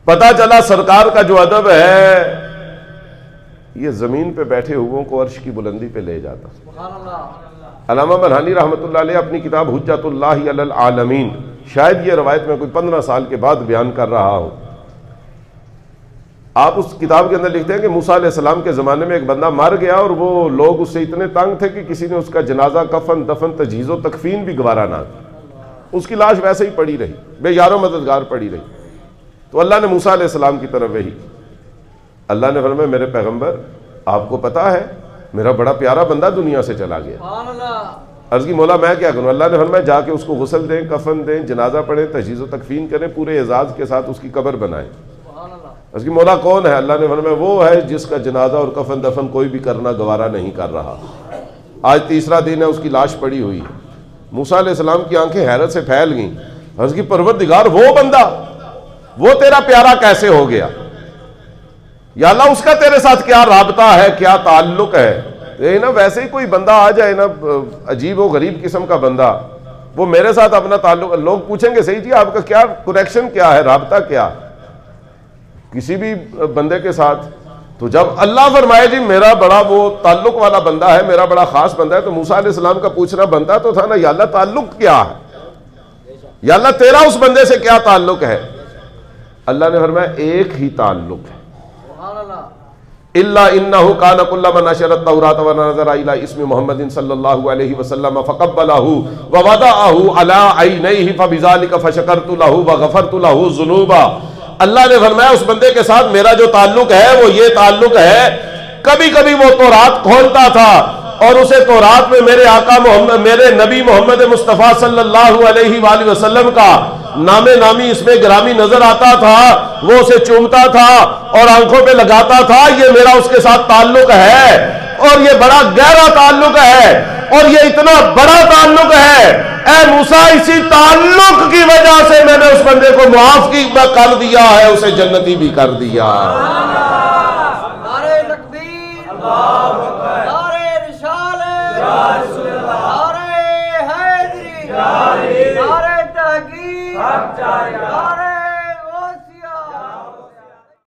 پتہ چلا سرکار کا جو ادب ہے یہ زمین پہ بیٹھے ہوئوں کو عرش کی بلندی پہ لے جاتا. علامہ برہانی رحمۃ اللہ علیہ اپنی کتاب حجت اللہ علی العالمین، شاید یہ روایت میں کوئی 15 سال کے بعد بیان کر رہا ہوں، آپ اس کتاب کے اندر لکھتے ہیں کہ موسیٰ علیہ السلام کے زمانے میں ایک بندہ مر گیا اور وہ لوگ اس سے اتنے تنگ تھے کہ کسی نے اس کا جنازہ، کفن، دفن، تجہیز و تکفین بھی گوارا نہ کی. اس کی لاش ویسے ہی پڑی رہی، بے یار و مددگار پڑی رہی. تو اللہ نے موسیٰ علیہ السلام کی طرف وحی، اللہ نے فرمایا میرے پیغمبر آپ کو پتا ہے میرا بڑا پیارا بندہ دنیا سے چلا گیا. عرض کی مولا میں کیا کروں؟ اللہ نے فرمایا جا کے اس کو غسل دیں، کفن دیں، جنازہ پڑھیں، تجہیز و تکفین کریں، پورے اعزاز کے ساتھ اس کی قبر بنائیں. عرض کی مولا کون ہے؟ اللہ نے فرمایا وہ ہے جس کا جنازہ اور کفن دفن کوئی بھی کرنا گوارا نہیں کر رہا. آج تیسرا دن ہے، اس کی لاش پڑی ہوئی ہے. موسیٰ علیہ السلام کی آنکھیں حیرت سے پھیل گئیں. عرض کی پروردگار وہ بندہ وہ تیرا پیارا کیسے ہو گیا؟ یا اللہ اس کا تیرے ساتھ کیا رابطہ ہے، کیا تعلق ہے؟ نا ویسے ہی کوئی بندہ آ جائے نا عجیب و غریب قسم کا بندہ، وہ میرے ساتھ اپنا تعلق، لوگ پوچھیں گے صحیح جی آپ کا کیا کنیکشن کیا ہے، رابطہ کیا کسی بھی بندے کے ساتھ؟ تو جب اللہ فرمائے جی میرا بڑا وہ تعلق والا بندہ ہے، میرا بڑا خاص بندہ ہے، تو موسیٰ علیہ السلام کا پوچھنا بنتا تو تھا نا یا اللہ تعلق کیا ہے، یا اللہ تیرا اس بندے سے کیا تعلق ہے؟ اللہ نے فرمایا ایک ہی تعلق ہے، إِلَّا إِنَّهُ كَانَ كُلَّمَا نَشَرَ التَّوْرَاةَ وَنَظَرَ إِلَىٰ اسْمِ مُحَمَّدٍ صلی اللہ علیہ وسلم فَقَبَّلَهُ وَوَضَعَهُ عَلَىٰ عَيْنَيْهِ فَبِذَلِكَ فَشَكَرْتُ لَهُ وَغَفَرْتُ لَهُ ذُنُوبًا. اللہ نے فرمایا اس بندے کے ساتھ میرا جو تعلق ہے وہ یہ تعلق ہے، کبھی کبھی وہ تورات کھولتا تھا اور اسے تورات میں میرے آقا محمد، میرے نبی محمد مصطفیٰ صلی اللہ علیہ وآلہ وسلم کا نام نامی اس میں گرامی نظر آتا تھا، وہ اسے چومتا تھا اور آنکھوں پہ لگاتا تھا. یہ میرا اس کے ساتھ تعلق ہے اور یہ بڑا گہرا تعلق ہے اور یہ اتنا بڑا تعلق ہے. اے موسیٰ اسی تعلق کی وجہ سے میں نے اس بندے کو معاف کی کر دیا ہے، اسے جنتی بھی کر دیا. نعرہ تکبیر، اللہ